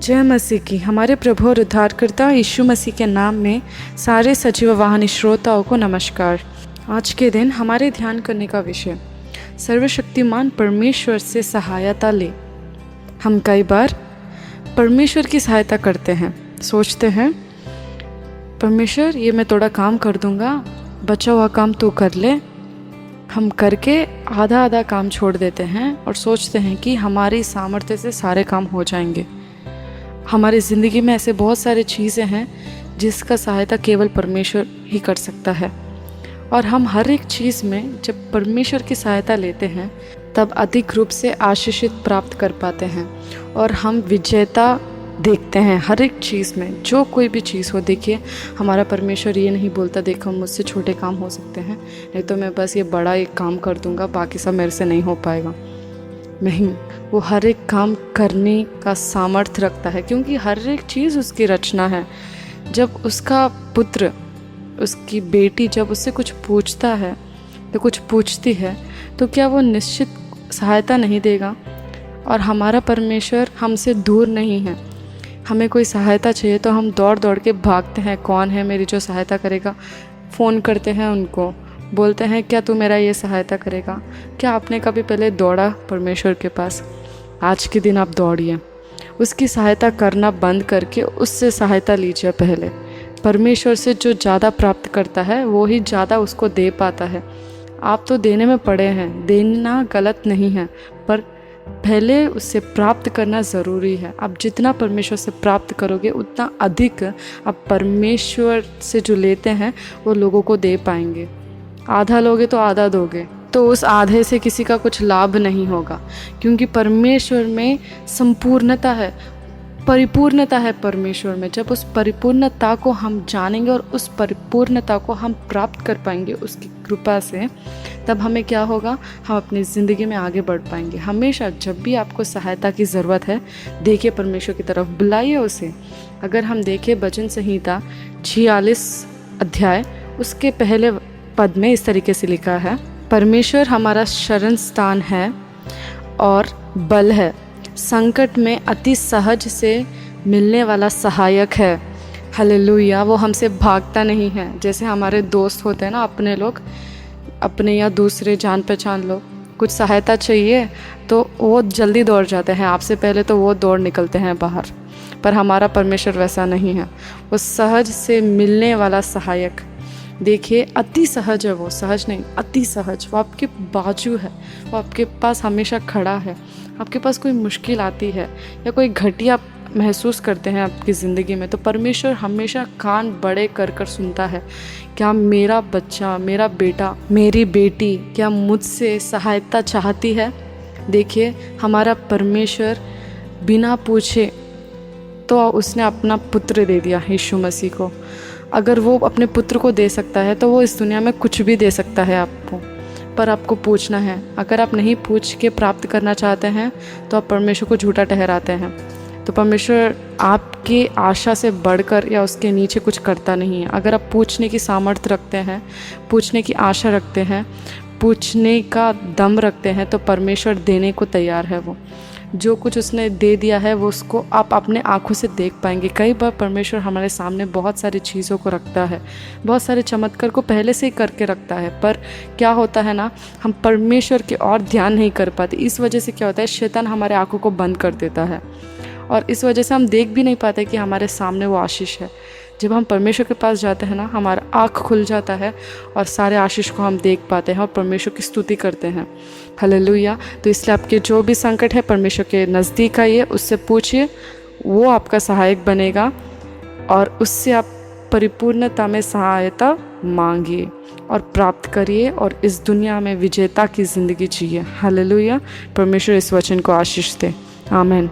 जय मसीह की। हमारे प्रभु और उद्धारकर्ता यीशु मसीह के नाम में सारे सजीव वाहिनी श्रोताओं को नमस्कार। आज के दिन हमारे ध्यान करने का विषय सर्वशक्तिमान परमेश्वर से सहायता ले। हम कई बार परमेश्वर की सहायता करते हैं, सोचते हैं परमेश्वर ये मैं थोड़ा काम कर दूंगा, बचा हुआ काम तू कर ले। हम करके आधा आधा काम छोड़ देते हैं और सोचते हैं कि हमारी सामर्थ्य से सारे काम हो जाएंगे। हमारी ज़िंदगी में ऐसे बहुत सारी चीज़ें हैं जिसका सहायता केवल परमेश्वर ही कर सकता है, और हम हर एक चीज़ में जब परमेश्वर की सहायता लेते हैं तब अधिक रूप से आशीषित प्राप्त कर पाते हैं और हम विजेता देखते हैं हर एक चीज़ में। जो कोई भी चीज़ हो, देखिए हमारा परमेश्वर ये नहीं बोलता देखो मुझसे छोटे काम हो सकते हैं, नहीं तो मैं बस ये बड़ा एक काम कर दूंगा, बाकी सब मेरे से नहीं हो पाएगा। नहीं, वो हर एक काम करने का सामर्थ्य रखता है, क्योंकि हर एक चीज़ उसकी रचना है। जब उसका पुत्र, उसकी बेटी जब उससे कुछ पूछता है या कुछ पूछती है तो क्या वो निश्चित सहायता नहीं देगा? और हमारा परमेश्वर हमसे दूर नहीं है। हमें कोई सहायता चाहिए तो हम दौड़ दौड़ के भागते हैं, कौन है मेरी जो सहायता करेगा। फ़ोन करते हैं उनको, बोलते हैं क्या तू मेरा ये सहायता करेगा? क्या आपने कभी पहले दौड़ा परमेश्वर के पास? आज के दिन आप दौड़िए, उसकी सहायता करना बंद करके उससे सहायता लीजिए। पहले परमेश्वर से जो ज़्यादा प्राप्त करता है वो ही ज़्यादा उसको दे पाता है। आप तो देने में पड़े हैं, देना गलत नहीं है, पर पहले उससे प्राप्त करना ज़रूरी है। आप जितना परमेश्वर से प्राप्त करोगे उतना अधिक आप परमेश्वर से जो लेते हैं वो लोगों को दे पाएंगे। आधा लोगे तो आधा दोगे, तो उस आधे से किसी का कुछ लाभ नहीं होगा, क्योंकि परमेश्वर में संपूर्णता है, परिपूर्णता है परमेश्वर में। जब उस परिपूर्णता को हम जानेंगे और उस परिपूर्णता को हम प्राप्त कर पाएंगे उसकी कृपा से, तब हमें क्या होगा, हम अपनी ज़िंदगी में आगे बढ़ पाएंगे। हमेशा जब भी आपको सहायता की ज़रूरत है, देखिए परमेश्वर की तरफ, बुलाइए उसे। अगर हम देखें भजन संहिता 46 अध्याय, उसके पहले पद में इस तरीके से लिखा है, परमेश्वर हमारा शरण स्थान है और बल है, संकट में अति सहज से मिलने वाला सहायक है। हालेलुया। वो हमसे भागता नहीं है। जैसे हमारे दोस्त होते हैं ना, अपने लोग, अपने या दूसरे जान पहचान लोग, कुछ सहायता चाहिए तो वो जल्दी दौड़ जाते हैं, आपसे पहले तो वो दौड़ निकलते हैं बाहर। पर हमारा परमेश्वर वैसा नहीं है, वो सहज से मिलने वाला सहायक। देखिए अति सहज है, वो सहज नहीं, अति सहज। वो आपके बाजू है, वो आपके पास हमेशा खड़ा है। आपके पास कोई मुश्किल आती है या कोई घटिया महसूस करते हैं आपकी ज़िंदगी में, तो परमेश्वर हमेशा कान बड़े कर कर सुनता है। क्या मेरा बच्चा, मेरा बेटा, मेरी बेटी क्या मुझसे सहायता चाहती है? देखिए हमारा परमेश्वर बिना पूछे तो उसने अपना पुत्र दे दिया, यीशु मसीह को। अगर वो अपने पुत्र को दे सकता है तो वो इस दुनिया में कुछ भी दे सकता है आपको, पर आपको पूछना है। अगर आप नहीं पूछ के प्राप्त करना चाहते हैं तो आप परमेश्वर को झूठा ठहराते हैं। तो परमेश्वर आपकी आशा से बढ़कर या उसके नीचे कुछ करता नहीं है। अगर आप पूछने की सामर्थ्य रखते हैं, पूछने की आशा रखते हैं, पूछने का दम रखते हैं, तो परमेश्वर देने को तैयार है। वो जो कुछ उसने दे दिया है वो उसको आप अपने आँखों से देख पाएंगे। कई बार परमेश्वर हमारे सामने बहुत सारी चीज़ों को रखता है, बहुत सारे चमत्कार को पहले से ही करके रखता है, पर क्या होता है ना, हम परमेश्वर की ओर ध्यान नहीं कर पाते। इस वजह से क्या होता है, शैतान हमारे आँखों को बंद कर देता है और इस वजह से हम देख भी नहीं पाते कि हमारे सामने वो आशीष है। जब हम परमेश्वर के पास जाते हैं ना, हमारा आँख खुल जाता है और सारे आशीष को हम देख पाते हैं और परमेश्वर की स्तुति करते हैं। हालेलुया। तो इसलिए आपके जो भी संकट है परमेश्वर के नज़दीक आइए, उससे पूछिए, वो आपका सहायक बनेगा और उससे आप परिपूर्णता में सहायता मांगिए और प्राप्त करिए और इस दुनिया में विजेता की ज़िंदगी जिए। हालेलुया। परमेश्वर इस वचन को आशीष दे। आमीन।